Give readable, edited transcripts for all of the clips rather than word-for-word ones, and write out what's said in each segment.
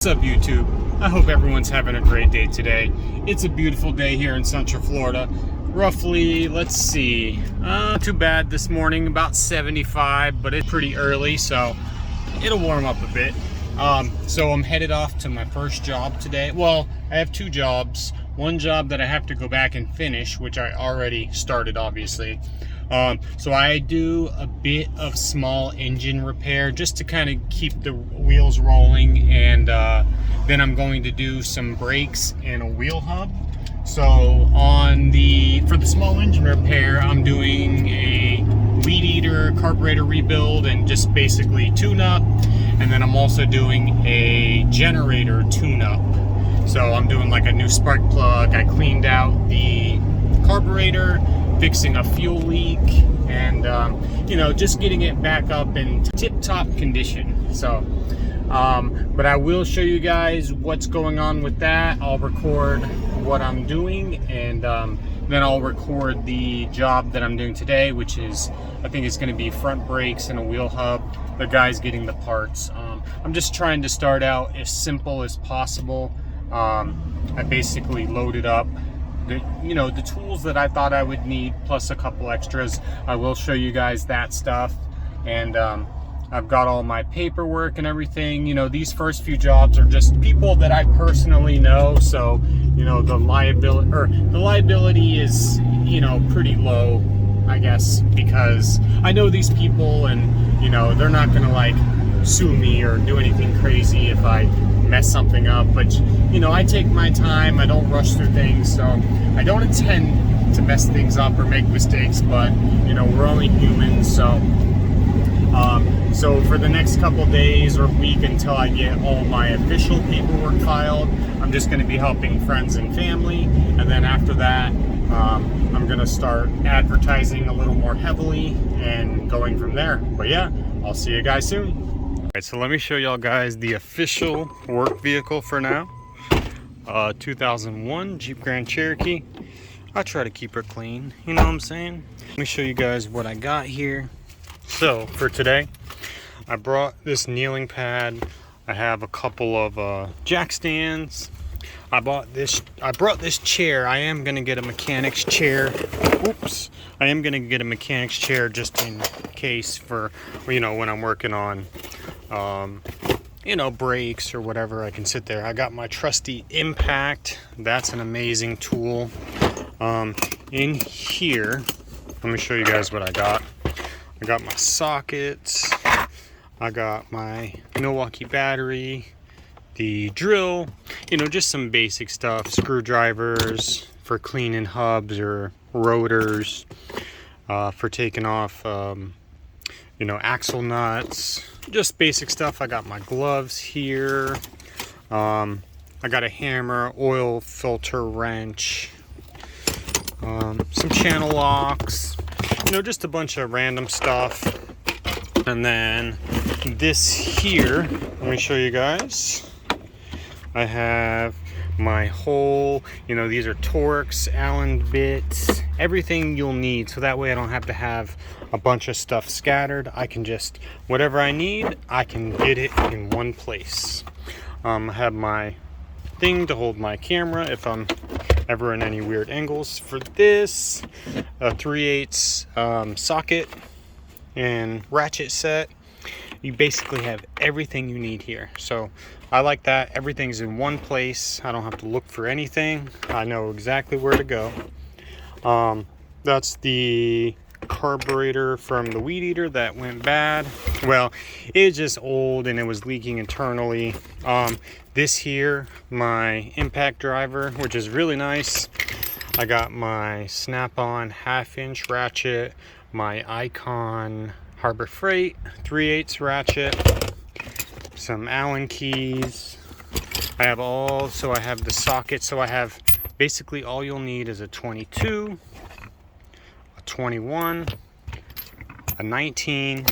What's up, YouTube? I hope everyone's having a great day today. It's a beautiful day here in Central Florida. Roughly, let's see, too bad this morning, about 75, but it's pretty early, so it'll warm up a bit. So I'm headed off to my first job today. Well, I have two jobs. One job that I have to go back and finish, which I already started, obviously. So I do a bit of small engine repair just to kind of keep the wheels rolling, and then I'm going to do some brakes and a wheel hub. So for the small engine repair, I'm doing a weed eater, carburetor rebuild, and just basically tune-up. And then I'm also doing a generator tune-up. So I'm doing like a new spark plug. I cleaned out the carburetor, fixing a fuel leak, and just getting it back up in tip-top condition. So but I will show you guys what's going on with that. I'll record what I'm doing, and then I'll record the job that I'm doing today, which is, I think it's going to be front brakes and a wheel hub. The guy's getting the parts. I'm just trying to start out as simple as possible. I basically loaded up the tools that I thought I would need, plus a couple extras. I will show you guys that stuff, and I've got all my paperwork and everything. These first few jobs are just people that I personally know, so the liability is pretty low, I guess, because I know these people, and they're not gonna like sue me or do anything crazy if I mess something up. But I take my time, I don't rush through things, so I don't intend to mess things up or make mistakes, but we're only humans. So for the next couple days or week until I get all my official paperwork filed, I'm just going to be helping friends and family, and then after that I'm going to start advertising a little more heavily and going from there. But yeah, I'll see you guys soon. Alright, so let me show y'all guys the official work vehicle for now. 2001 Jeep Grand Cherokee. I try to keep her clean, you know what I'm saying? Let me show you guys what I got here. So for today, I brought this kneeling pad. I have a couple of jack stands. I brought this chair. I am gonna get a mechanic's chair. Oops. I am gonna get a mechanic's chair just in case for when I'm working on brakes or whatever. I can sit there. I got my trusty Impact. That's an amazing tool. In here, let me show you guys what I got. I got my sockets. I got my Milwaukee battery, the drill, just some basic stuff, screwdrivers for cleaning hubs or rotors, for taking off, axle nuts, just basic stuff. I got my gloves here. I got a hammer, oil filter wrench, some channel locks, just a bunch of random stuff. And then this here, let me show you guys. I have my whole, these are Torx, Allen bits, everything you'll need. So that way I don't have to have a bunch of stuff scattered. I can just, whatever I need, I can get it in one place. I have my thing to hold my camera if I'm ever in any weird angles. For this, a 3/8 socket and ratchet set. You basically have everything you need here, so I like that. Everything's in one place. I don't have to look for anything. I know exactly where to go. That's the carburetor from the weed eater that went bad. Well, it's just old and it was leaking internally. This here, my impact driver, which is really nice. I got my snap-on 1/2-inch ratchet, my Icon Harbor Freight 3/8 ratchet, some Allen keys. I have the socket. So I have basically all you'll need is a 22, a 21, a 19.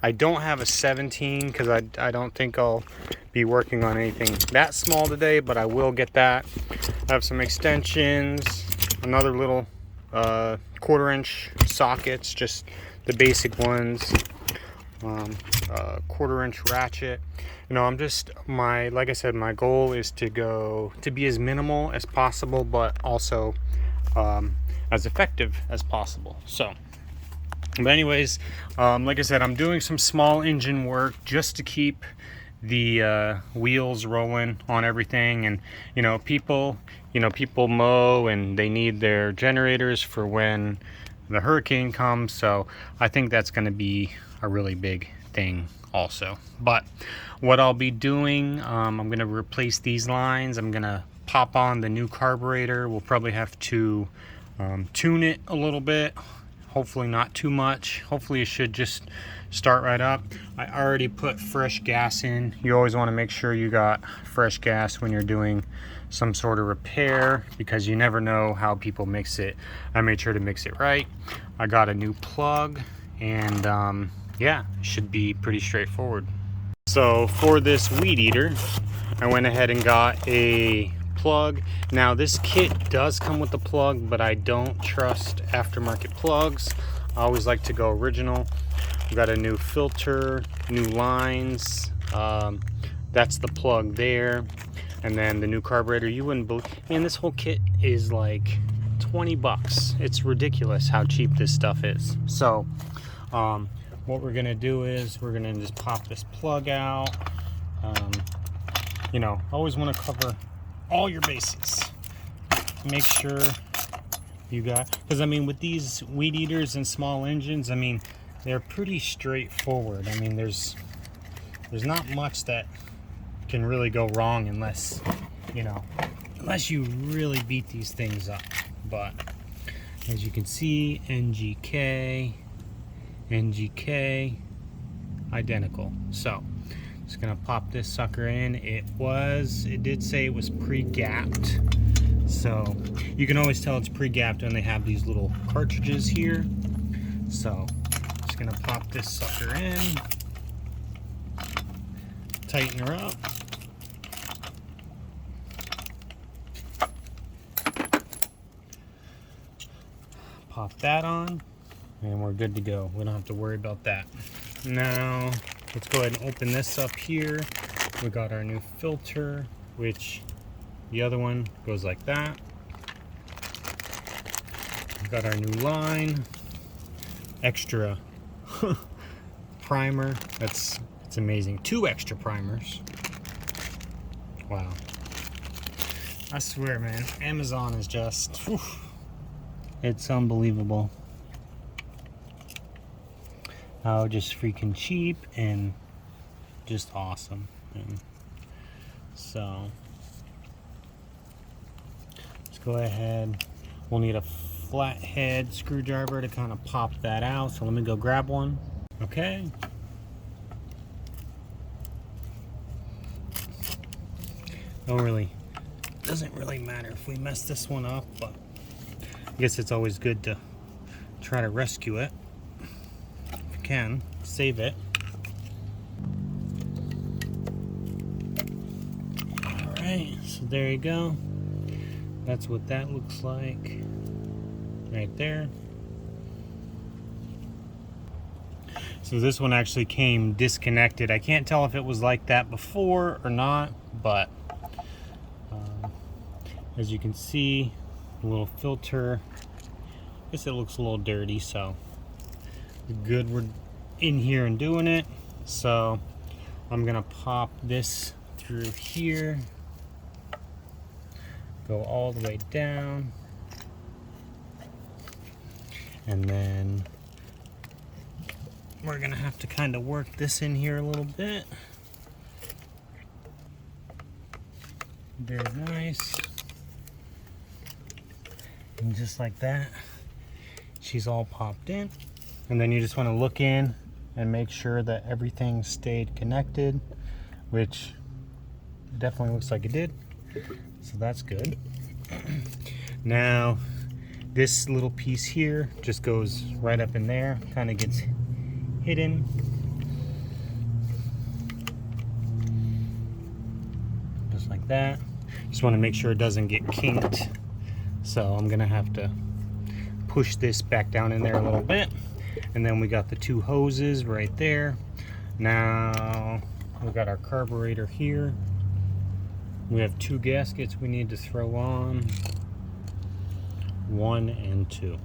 I don't have a 17 because I don't think I'll be working on anything that small today, but I will get that. I have some extensions, another little 1/4-inch sockets, just the basic ones, 1/4-inch ratchet. you know, I'm just, like I said, my goal is to be as minimal as possible, but also as effective as possible. So, but anyways, like I said, I'm doing some small engine work just to keep the wheels rolling on everything. And people mow and they need their generators for when the hurricane comes, so I think that's going to be a really big thing also. But what I'll be doing, I'm going to replace these lines. I'm going to pop on the new carburetor. We'll probably have to tune it a little bit, hopefully not too much. Hopefully it should just start right up. I already put fresh gas in. You always want to make sure you got fresh gas when you're doing some sort of repair, because you never know how people mix it. I made sure to mix it right. I got a new plug, and yeah, it should be pretty straightforward. So for this weed eater, I went ahead and got a plug. Now this kit does come with the plug, but I don't trust aftermarket plugs. I always like to go original. We got a new filter, new lines. That's the plug there. And then the new carburetor. You wouldn't believe, man, this whole kit is like 20 bucks. It's ridiculous how cheap this stuff is. So what we're gonna do is we're gonna just pop this plug out. Always want to cover all your bases. Make sure you got, because I mean, with these weed eaters and small engines, I mean, they're pretty straightforward. I mean, there's not much that can really go wrong unless you really beat these things up. But as you can see, NGK, identical. So just gonna pop this sucker in. It did say it was pre-gapped, so you can always tell it's pre-gapped when they have these little cartridges here. So just gonna pop this sucker in, tighten her up. Pop that on, and we're good to go. We don't have to worry about that. Now, let's go ahead and open this up here. We got our new filter, which the other one goes like that. We got our new line, extra primer. It's amazing. 2 extra primers. Wow. I swear, man, Amazon is just, whew, it's unbelievable how just freaking cheap and just awesome. And so let's go ahead. We'll need a flathead screwdriver to kind of pop that out. So let me go grab one. Okay. Doesn't really matter if we mess this one up, but I guess it's always good to try to rescue it. If you can, save it. Alright, so there you go. That's what that looks like right there. So this one actually came disconnected. I can't tell if it was like that before or not, but as you can see, a little filter. I guess it looks a little dirty, so good we're in here and doing it. So I'm gonna pop this through here, go all the way down, and then we're gonna have to kind of work this in here a little bit. Very nice. And just like that, she's all popped in. And then you just want to look in and make sure that everything stayed connected, which definitely looks like it did. So that's good. Now, this little piece here just goes right up in there, kind of gets hidden. Just like that. Just want to make sure it doesn't get kinked. So I'm gonna have to push this back down in there a little bit. And then we got the 2 hoses right there. Now, We got our carburetor here. We have 2 gaskets we need to throw on. 1 and 2.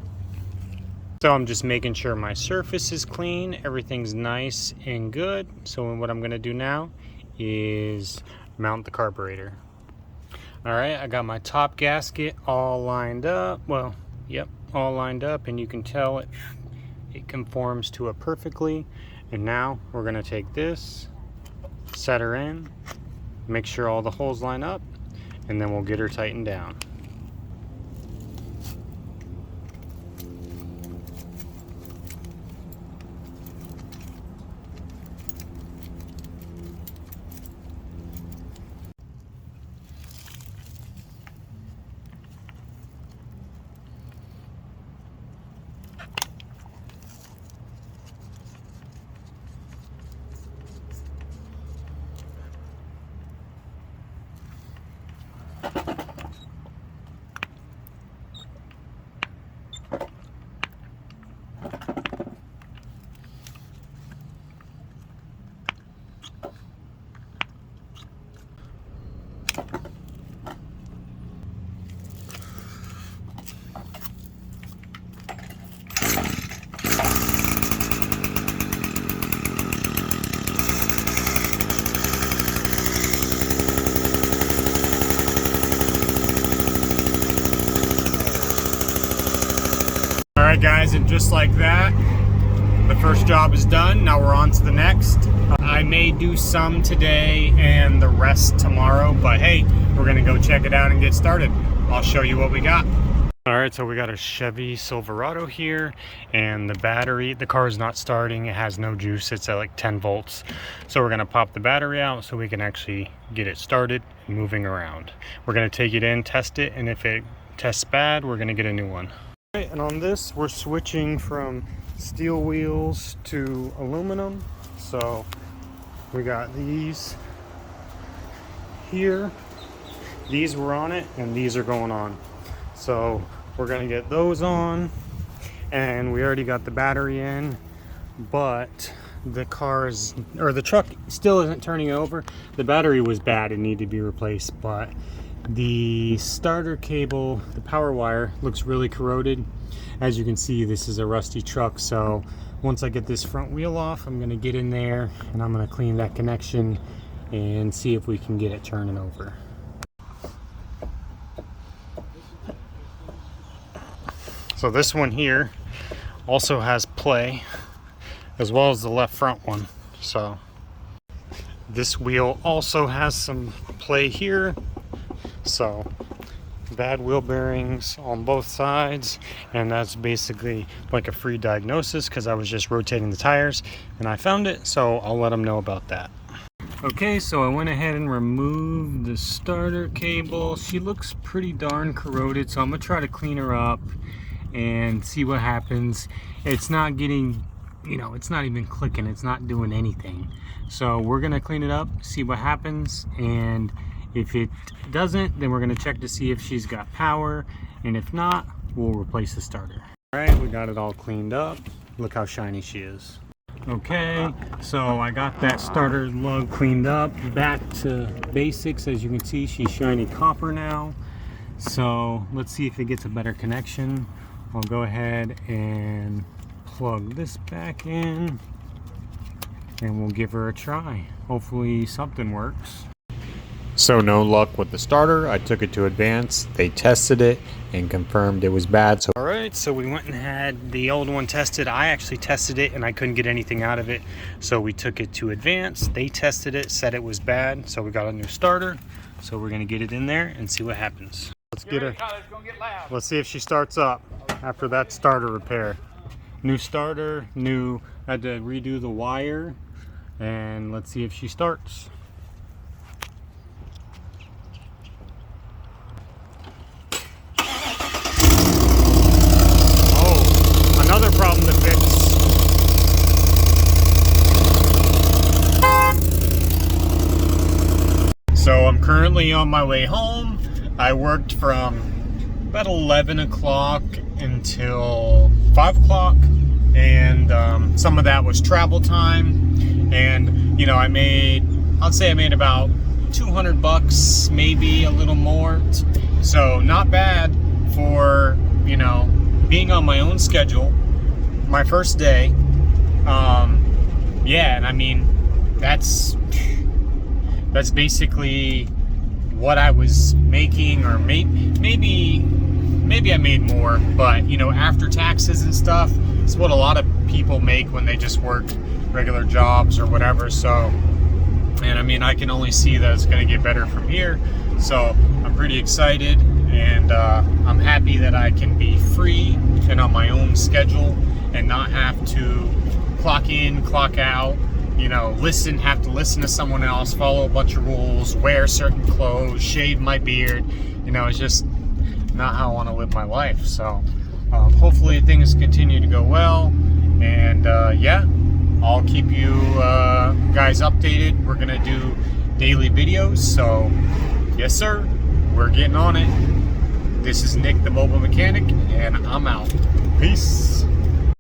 So I'm just making sure my surface is clean, everything's nice and good. So what I'm gonna do now is mount the carburetor. All right, I got my top gasket all lined up. Well, yep, all lined up, and you can tell it conforms to it perfectly. And now we're gonna take this, set her in, make sure all the holes line up, and then we'll get her tightened down. Alright guys, and just like that, the first job is done. Now we're on to the next. I may do some today and the rest tomorrow, but hey, we're gonna go check it out and get started. I'll show you what we got. Alright, so we got a Chevy Silverado here, and the battery, the car is not starting. It has no juice. It's at like 10 volts. So we're gonna pop the battery out so we can actually get it started and moving around. We're gonna take it in, test it, and if it tests bad, we're gonna get a new one. And on this, we're switching from steel wheels to aluminum. So we got these here. These were on it, and these are going on. So we're gonna get those on, and we already got the battery in, but the truck still isn't turning over. The battery was bad and needed to be replaced, but the starter cable, the power wire, looks really corroded. As you can see, this is a rusty truck, so once I get this front wheel off, I'm gonna get in there and I'm gonna clean that connection and see if we can get it turning over. So this one here also has play, as well as the left front one. So this wheel also has some play here. So bad wheel bearings on both sides, and that's basically like a free diagnosis because I was just rotating the tires and I found it, so I'll let them know about that. Okay, so I went ahead and removed the starter cable. She looks pretty darn corroded, so I'm gonna try to clean her up and see what happens. It's not getting, it's not even clicking, it's not doing anything. So we're gonna clean it up, see what happens, and if it doesn't, then we're gonna check to see if she's got power, and if not, we'll replace the starter. All right, we got it all cleaned up. Look how shiny she is. Okay, so I got that starter lug cleaned up, back to basics. As you can see, she's shiny copper now. So let's see if it gets a better connection. I'll go ahead and plug this back in, and we'll give her a try. Hopefully something works. So no luck with the starter. I took it to Advance. They tested it and confirmed it was bad. So alright, so we went and had the old one tested. I actually tested it and I couldn't get anything out of it. So we took it to Advance. They tested it, said it was bad. So we got a new starter. So we're gonna get it in there and see what happens. Let's get her. Let's see if she starts up after that starter repair. New starter, had to redo the wire, and let's see if she starts. Another problem to fix. So I'm currently on my way home. I worked from about 11 o'clock until 5 o'clock, and some of that was travel time, and I made I'd say I made about 200 bucks, maybe a little more. So not bad for, you know, being on my own schedule, my first day. Yeah, and I mean, that's basically what I was making, or maybe I made more, but you know, after taxes and stuff, it's what a lot of people make when they just work regular jobs or whatever. So, and I mean, I can only see that it's going to get better from here. So I'm pretty excited, and I'm happy that I can be free and on my own schedule and not have to clock in, clock out, you know, have to listen to someone else, follow a bunch of rules, wear certain clothes, shave my beard. You know, it's just not how I want to live my life. So hopefully things continue to go well, and yeah, I'll keep you guys updated. We're gonna do daily videos, so yes sir, we're getting on it. This is Nick the Mobile Mechanic, and I'm out. Peace.